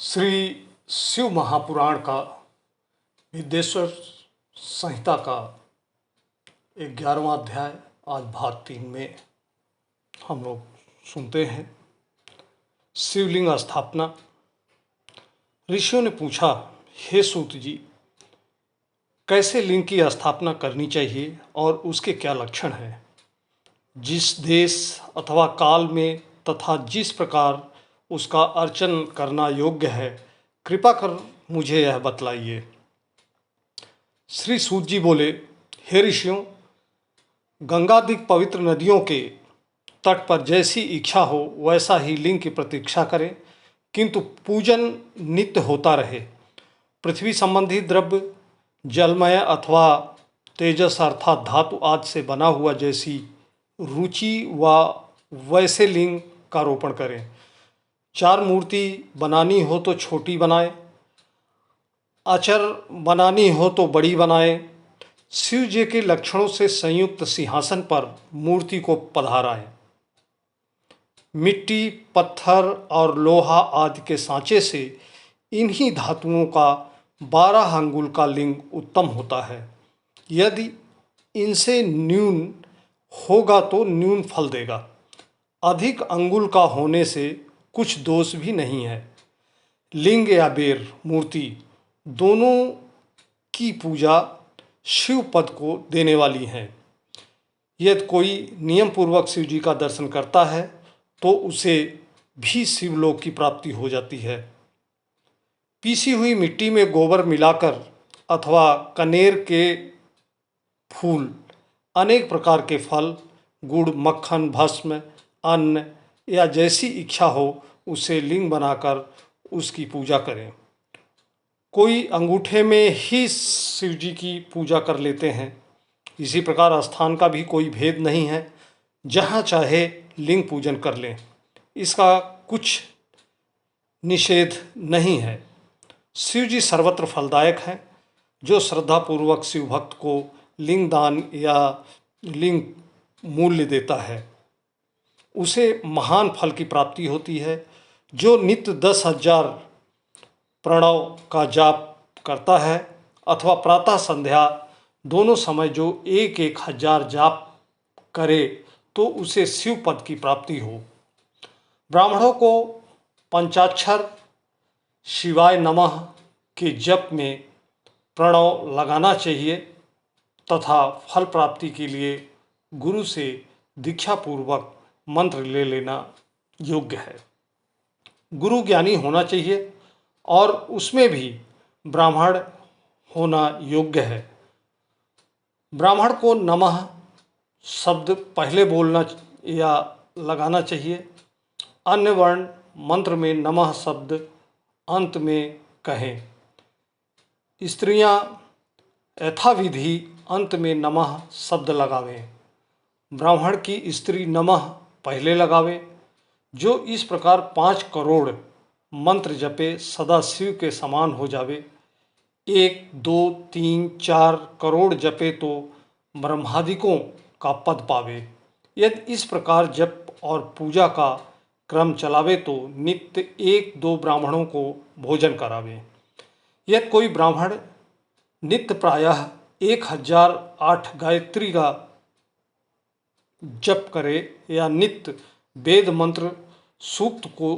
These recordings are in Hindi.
श्री शिव महापुराण का विद्येश्वर संहिता का 11वां अध्याय आज भाग 3 में हम लोग सुनते हैं। शिवलिंग स्थापना। ऋषियों ने पूछा, हे सूत जी, कैसे लिंग की स्थापना करनी चाहिए और उसके क्या लक्षण हैं? जिस देश अथवा काल में तथा जिस प्रकार उसका अर्चन करना योग्य है, कृपा कर मुझे यह बतलाइए। श्री सूत जी बोले, हे ऋषियों, गंगादिक पवित्र नदियों के तट पर जैसी इच्छा हो वैसा ही लिंग की प्रतीक्षा करें, किंतु पूजन नित्य होता रहे। पृथ्वी संबंधी द्रव्य जलमय अथवा तेजस अर्थात धातु आदि से बना हुआ जैसी रुचि व वैसे लिंग का रोपण करें। 4 मूर्ति बनानी हो तो छोटी बनाएं, अचर बनानी हो तो बड़ी बनाएं। शिव जी के लक्षणों से संयुक्त सिंहासन पर मूर्ति को पधाराएं। मिट्टी, पत्थर और लोहा आदि के सांचे से इन्हीं धातुओं का 12 अंगुल का लिंग उत्तम होता है। यदि इनसे न्यून होगा तो न्यून फल देगा। अधिक अंगुल का होने से कुछ दोष भी नहीं है। लिंग या बेर मूर्ति दोनों की पूजा शिव पद को देने वाली हैं। यदि कोई नियम पूर्वक शिव जी का दर्शन करता है तो उसे भी शिवलोक की प्राप्ति हो जाती है। पीसी हुई मिट्टी में गोबर मिलाकर अथवा कनेर के फूल, अनेक प्रकार के फल, गुड़, मक्खन, भस्म, अन्न या जैसी इच्छा हो उसे लिंग बनाकर उसकी पूजा करें। कोई अंगूठे में ही शिव जी की पूजा कर लेते हैं। इसी प्रकार स्थान का भी कोई भेद नहीं है, जहाँ चाहे लिंग पूजन कर लें, इसका कुछ निषेध नहीं है। शिव जी सर्वत्र फलदायक हैं। जो श्रद्धापूर्वक शिव भक्त को लिंग दान या लिंग मूल्य देता है उसे महान फल की प्राप्ति होती है। जो नित्य 10,000 प्रणव का जाप करता है अथवा प्रातः संध्या दोनों समय जो 1,000 जाप करे तो उसे शिव पद की प्राप्ति हो। ब्राह्मणों को पंचाक्षर शिवाय नमः के जप में प्रणव लगाना चाहिए तथा फल प्राप्ति के लिए गुरु से दीक्षा पूर्वक मंत्र ले लेना योग्य है। गुरु ज्ञानी होना चाहिए और उसमें भी ब्राह्मण होना योग्य है। ब्राह्मण को नमः शब्द पहले बोलना या लगाना चाहिए। अन्य वर्ण मंत्र में नमः शब्द अंत में कहें। स्त्रियां यथाविधि अंत में नमः शब्द लगावें। ब्राह्मण की स्त्री नमः पहले लगावे। जो इस प्रकार 5 करोड़ मंत्र जपे सदा शिव के समान हो जावे। 1, 2, 3, 4 करोड़ जपे तो ब्रह्मादिकों का पद पावे। यदि इस प्रकार जप और पूजा का क्रम चलावे तो नित्य 1-2 ब्राह्मणों को भोजन करावे। यदि कोई ब्राह्मण नित्य प्रायः 1008 गायत्री का जप करे या नित्य वेद मंत्र सूक्त को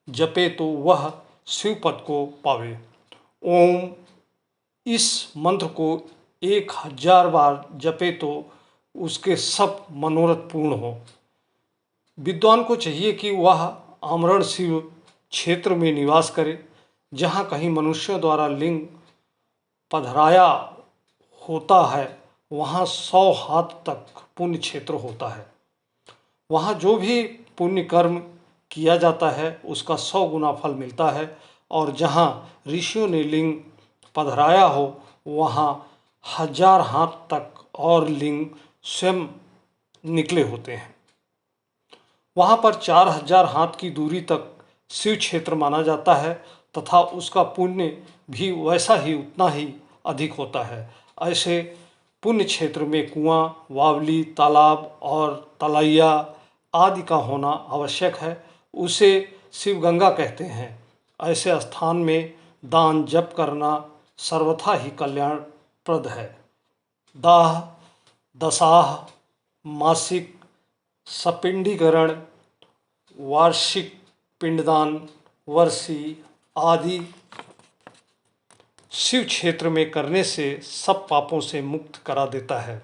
जपे तो वह शिव पद को पावे। ओम इस मंत्र को 1000 बार जपे तो उसके सब मनोरथ पूर्ण हो। विद्वान को चाहिए कि वह आमरण शिव क्षेत्र में निवास करे। जहाँ कहीं मनुष्यों द्वारा लिंग पधराया होता है वहाँ 100 हाथ तक पुण्य क्षेत्र होता है। वहाँ जो भी पुण्य कर्म किया जाता है उसका 100 गुना फल मिलता है। और जहाँ ऋषियों ने लिंग पधराया हो वहाँ 1000 हाथ तक और लिंग स्वयं निकले होते हैं। वहाँ पर 4000 हाथ की दूरी तक शिव क्षेत्र माना जाता है तथा उसका पुण्य भी वैसा ही उतना ही अधिक होता है। ऐसे पुण्य क्षेत्र में कुआं, वावली, तालाब और तलैया आदि का होना आवश्यक है। उसे शिव गंगा कहते हैं। ऐसे स्थान में दान जप करना सर्वथा ही कल्याणप्रद है। दाह, दशाह, मासिक सपिंडीकरण, वार्षिक पिंडदान, वर्षी आदि शिव क्षेत्र में करने से सब पापों से मुक्त करा देता है।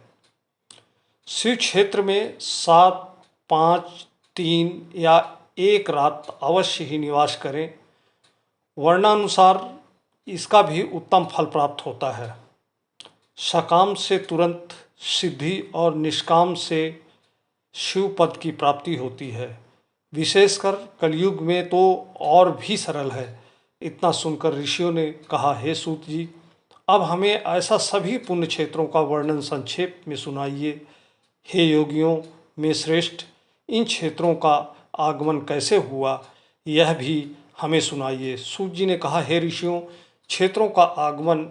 शिव क्षेत्र में 7, 5, 3 या 1 रात अवश्य ही निवास करें। वर्णानुसार इसका भी उत्तम फल प्राप्त होता है। सकाम से तुरंत सिद्धि और निष्काम से शिव पद की प्राप्ति होती है। विशेषकर कलयुग में तो और भी सरल है। इतना सुनकर ऋषियों ने कहा, हे सूत जी, अब हमें ऐसा सभी पुण्य क्षेत्रों का वर्णन संक्षेप में सुनाइए। हे योगियों में श्रेष्ठ, इन क्षेत्रों का आगमन कैसे हुआ, यह भी हमें सुनाइए। सूत जी ने कहा, हे ऋषियों, क्षेत्रों का आगमन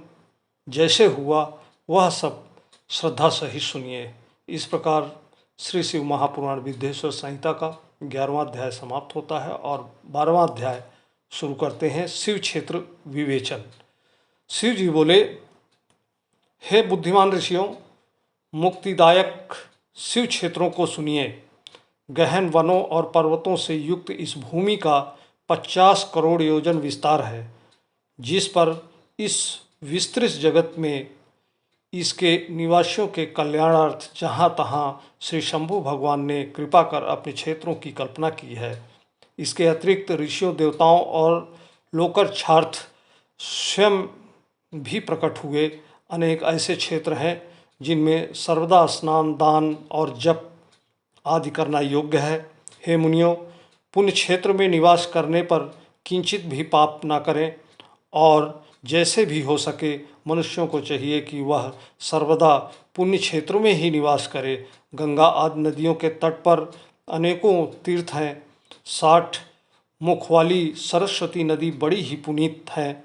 जैसे हुआ वह सब श्रद्धा सहित सुनिए। इस प्रकार श्री शिव महापुराण विद्येश्वर संहिता का 11वां अध्याय समाप्त होता है और 12वां अध्याय शुरू करते हैं। शिव क्षेत्र विवेचन। शिव जी बोले, हे बुद्धिमान ऋषियों, मुक्तिदायक शिव क्षेत्रों को सुनिए। गहन वनों और पर्वतों से युक्त इस भूमि का 50 करोड़ योजन विस्तार है, जिस पर इस विस्तृत जगत में इसके निवासियों के कल्याणार्थ जहाँ तहाँ श्री शंभु भगवान ने कृपा कर अपने क्षेत्रों की कल्पना की है। इसके अतिरिक्त ऋषियों, देवताओं और लोकरक्षार्थ स्वयं भी प्रकट हुए अनेक ऐसे क्षेत्र हैं जिनमें सर्वदा स्नान, दान और जप आदि करना योग्य है। हे मुनियों, पुण्य क्षेत्र में निवास करने पर किंचित भी पाप ना करें और जैसे भी हो सके मनुष्यों को चाहिए कि वह सर्वदा पुण्य क्षेत्रों में ही निवास करे। गंगा आदि नदियों के तट पर अनेकों तीर्थ हैं। 60 मुख वाली सरस्वती नदी बड़ी ही पुनीत है।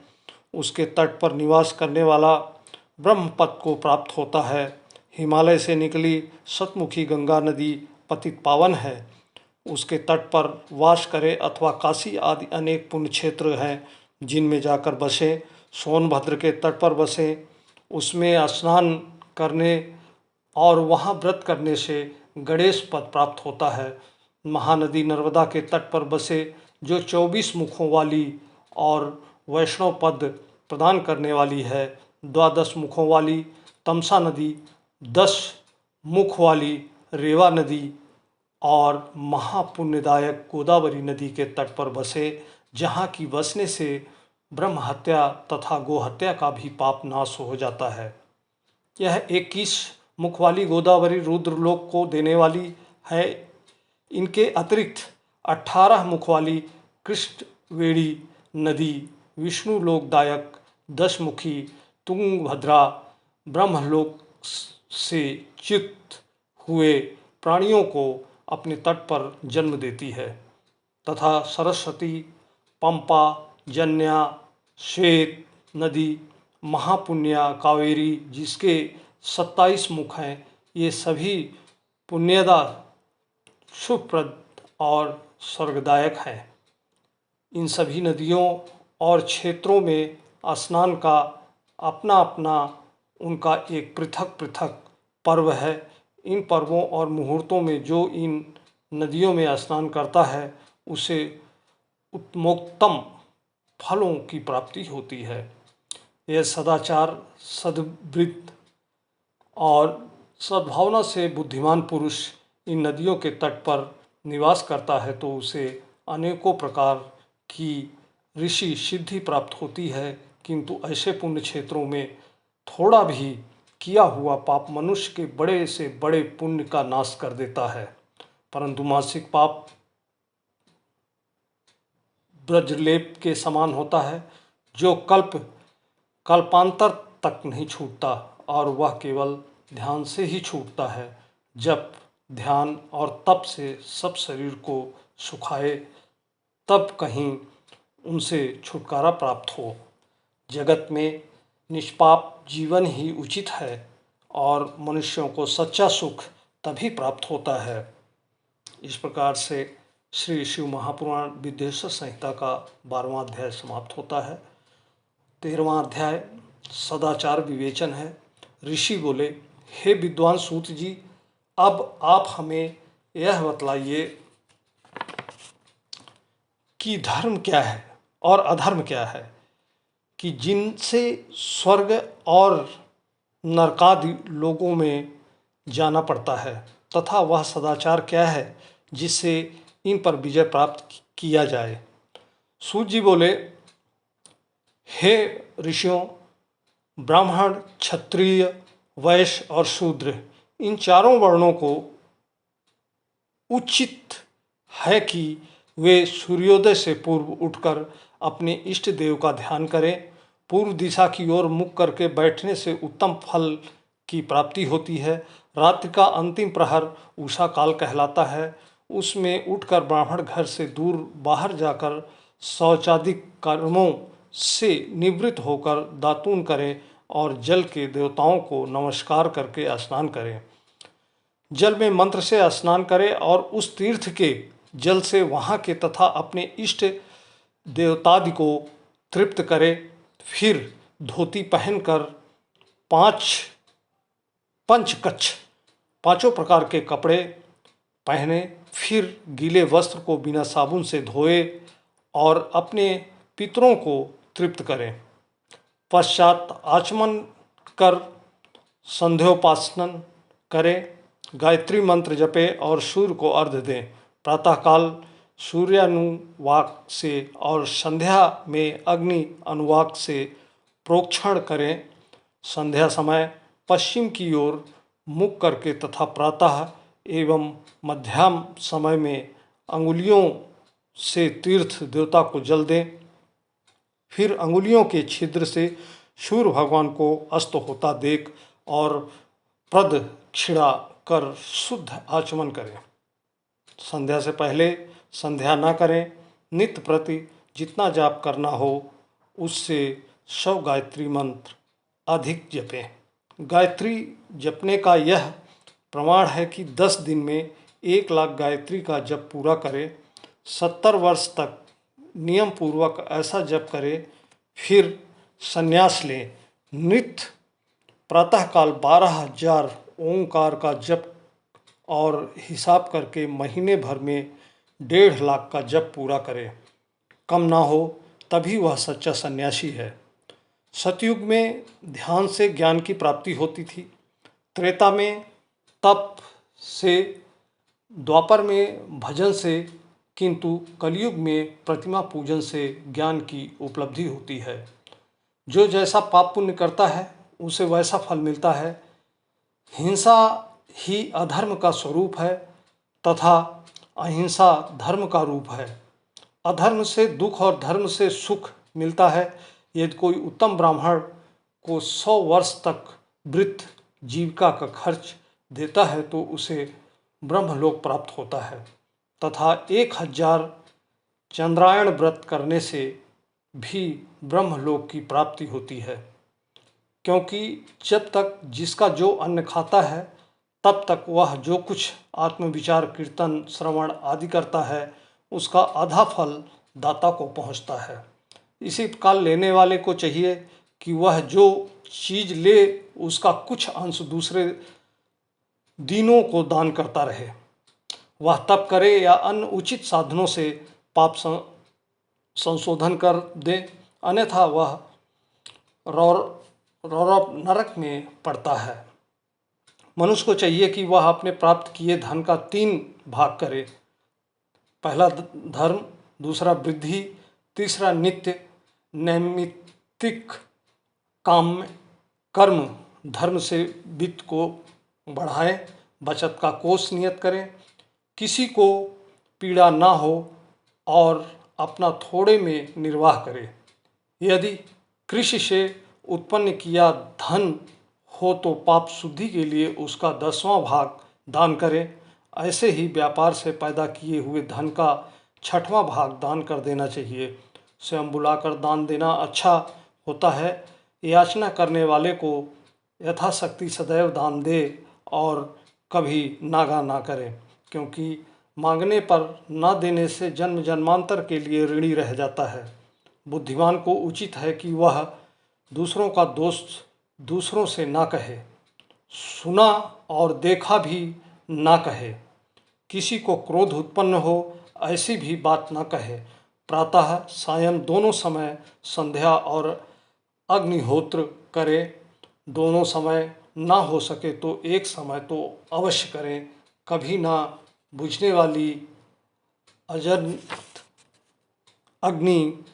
उसके तट पर निवास करने वाला ब्रह्मपद को प्राप्त होता है। हिमालय से निकली सतमुखी गंगा नदी पतित पावन है। उसके तट पर वास करे अथवा काशी आदि अनेक पुण्य क्षेत्र हैं जिनमें जाकर बसें। सोनभद्र के तट पर बसें, उसमें स्नान करने और वहाँ व्रत करने से गणेश पद प्राप्त होता है। महानदी नर्मदा के तट पर बसे, जो 24 मुखों वाली और वैष्णव पद प्रदान करने वाली है। 12 मुखों वाली तमसा नदी, 10 मुख वाली रेवा नदी और महापुण्यदायक गोदावरी नदी के तट पर बसे, जहाँ की बसने से ब्रह्म हत्या तथा गोहत्या का भी पाप नाश हो जाता है। यह 21 मुख वाली गोदावरी रुद्रलोक को देने वाली है। इनके अतिरिक्त 18 मुख वाली कृष्णवेणी नदी विष्णु लोकदायक 10 मुखी तुंगभद्रा ब्रह्मलोक से च्युत हुए प्राणियों को अपने तट पर जन्म देती है तथा सरस्वती, पंपा, जन्या, श्वेत नदी, महापुण्या, कावेरी जिसके 27 मुख हैं, ये सभी पुण्यदा, शुभप्रद और स्वर्गदायक हैं। इन सभी नदियों और क्षेत्रों में स्नान का अपना अपना उनका एक पृथक पृथक पर्व है। इन पर्वों और मुहूर्तों में जो इन नदियों में स्नान करता है उसे उत्तमोत्तम फलों की प्राप्ति होती है। यह सदाचार, सद्वृत्ति और सद्भावना से बुद्धिमान पुरुष इन नदियों के तट पर निवास करता है तो उसे अनेकों प्रकार की ऋषि सिद्धि प्राप्त होती है। किंतु ऐसे पुण्य क्षेत्रों में थोड़ा भी किया हुआ पाप मनुष्य के बड़े से बड़े पुण्य का नाश कर देता है, परंतु मासिक पाप ब्रजलेप के समान होता है, जो कल्पांतर तक नहीं छूटता और वह केवल ध्यान से ही छूटता है। जब ध्यान और तप से सब शरीर को सुखाए तब कहीं उनसे छुटकारा प्राप्त हो। जगत में निष्पाप जीवन ही उचित है और मनुष्यों को सच्चा सुख तभी प्राप्त होता है। इस प्रकार से श्री शिव महापुराण विद्वेश्वर संहिता का 12वां अध्याय समाप्त होता है। 13वां अध्याय सदाचार विवेचन है। ऋषि बोले, हे विद्वान सूत जी, अब आप हमें यह बतलाइए कि धर्म क्या है और अधर्म क्या है, कि जिनसे स्वर्ग और नरकादि लोगों में जाना पड़ता है, तथा वह सदाचार क्या है जिससे इन पर विजय प्राप्त किया जाए। सूत जी बोले, हे ऋषियों, ब्राह्मण, क्षत्रिय, वैश्य और शूद्र, इन चारों वर्णों को उचित है कि वे सूर्योदय से पूर्व उठकर अपने इष्ट देव का ध्यान करें। पूर्व दिशा की ओर मुख करके बैठने से उत्तम फल की प्राप्ति होती है। रात्रि का अंतिम प्रहर उषा काल कहलाता है। उसमें उठकर ब्राह्मण घर से दूर बाहर जाकर शौचादि कर्मों से निवृत्त होकर दातून करें और जल के देवताओं को नमस्कार करके स्नान करें। जल में मंत्र से स्नान करें और उस तीर्थ के जल से वहाँ के तथा अपने इष्ट देवतादि को तृप्त करें। फिर धोती पहनकर पंचकच्छ पांचों प्रकार के कपड़े पहने। फिर गीले वस्त्र को बिना साबुन से धोए और अपने पितरों को तृप्त करें। पश्चात आचमन कर संध्योपासन करें, गायत्री मंत्र जपे और सूर्य को अर्घ्य दें। प्रातःकाल सूर्यानुवाक से और संध्या में अग्नि अनुवाक से प्रोक्षण करें। संध्या समय पश्चिम की ओर मुख करके तथा प्रातः एवं मध्याह्न समय में अंगुलियों से तीर्थ देवता को जल दें। फिर अंगुलियों के छिद्र से सूर्य भगवान को अस्त होता देख और प्रदक्षिणा कर शुद्ध आचमन करें। संध्या से पहले संध्या न करें। नित्य प्रति जितना जाप करना हो उससे 100 गायत्री मंत्र अधिक जपें। गायत्री जपने का यह प्रमाण है कि 10 दिन में 1 लाख गायत्री का जप पूरा करें। 70 वर्ष तक नियम पूर्वक ऐसा जप करें, फिर संन्यास लें। नित्य प्रातःकाल 12,000 ओंकार का जप और हिसाब करके महीने भर में 1.5 लाख का जप पूरा करें। कम ना हो तभी वह सच्चा सन्यासी है। सतयुग में ध्यान से ज्ञान की प्राप्ति होती थी, त्रेता में तप से, द्वापर में भजन से, किंतु कलयुग में प्रतिमा पूजन से ज्ञान की उपलब्धि होती है। जो जैसा पाप पुण्य करता है उसे वैसा फल मिलता है। हिंसा ही अधर्म का स्वरूप है तथा अहिंसा धर्म का रूप है। अधर्म से दुख और धर्म से सुख मिलता है। यदि कोई उत्तम ब्राह्मण को 100 वर्ष तक वृत्त जीविका का खर्च देता है तो उसे ब्रह्मलोक प्राप्त होता है, तथा 1000 चंद्रायण व्रत करने से भी ब्रह्मलोक की प्राप्ति होती है। क्योंकि जब तक जिसका जो अन्न खाता है तब तक वह जो कुछ आत्मविचार, कीर्तन, श्रवण आदि करता है उसका आधा फल दाता को पहुंचता है। इसी प्रकार लेने वाले को चाहिए कि वह जो चीज़ ले उसका कुछ अंश दूसरे दीनों को दान करता रहे। वह तप करे या अन्य उचित साधनों से पाप संशोधन कर दे, अन्यथा वह रौरव नरक में पड़ता है। मनुष्य को चाहिए कि वह अपने प्राप्त किए धन का 3 भाग करे। पहला धर्म, दूसरा वृद्धि, तीसरा नित्य नैमित्तिक काम कर्म। धर्म से वित्त को बढ़ाएं, बचत का कोष नियत करें, किसी को पीड़ा ना हो और अपना थोड़े में निर्वाह करें। यदि कृषि से उत्पन्न किया धन हो तो पाप शुद्धि के लिए उसका 10वां भाग दान करें। ऐसे ही व्यापार से पैदा किए हुए धन का 6वां भाग दान कर देना चाहिए। स्वयं बुलाकर दान देना अच्छा होता है। याचना करने वाले को यथाशक्ति सदैव दान दे और कभी नागा ना करें, क्योंकि मांगने पर न देने से जन्म जन्मांतर के लिए ऋणी रह जाता है। बुद्धिमान को उचित है कि वह दूसरों का दोष दूसरों से ना कहे, सुना और देखा भी ना कहे, किसी को क्रोध उत्पन्न हो ऐसी भी बात न कहे। प्रातः सायं दोनों समय संध्या और अग्निहोत्र करे, दोनों समय ना हो सके तो एक समय तो अवश्य करें। कभी ना बुझने वाली अजंत अग्नि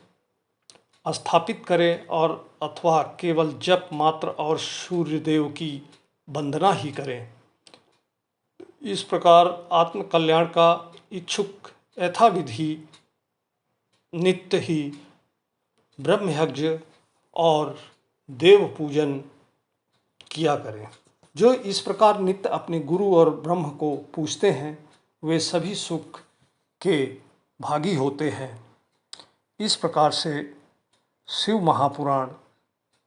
स्थापित करें और अथवा केवल जप मात्र और सूर्यदेव की वंदना ही करें। इस प्रकार आत्म कल्याण का इच्छुक यथाविधि नित्य ही ब्रह्मयज्ञ और देव पूजन किया करें। जो इस प्रकार नित्य अपने गुरु और ब्रह्म को पूजते हैं वे सभी सुख के भागी होते हैं। इस प्रकार से शिव महापुराण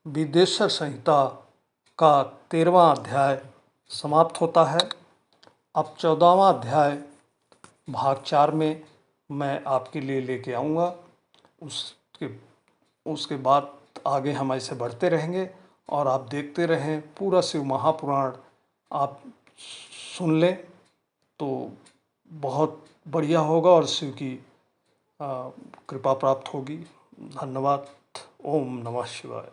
विदेश्वर संहिता का 13वां अध्याय समाप्त होता है। अब 14वां अध्याय भाग 4 में मैं आपके लिए लेके आऊँगा। उसके बाद आगे हम ऐसे बढ़ते रहेंगे और आप देखते रहें। पूरा शिव महापुराण आप सुन लें तो बहुत बढ़िया होगा और शिव की कृपा प्राप्त होगी। धन्यवाद। ओम नमः शिवाय।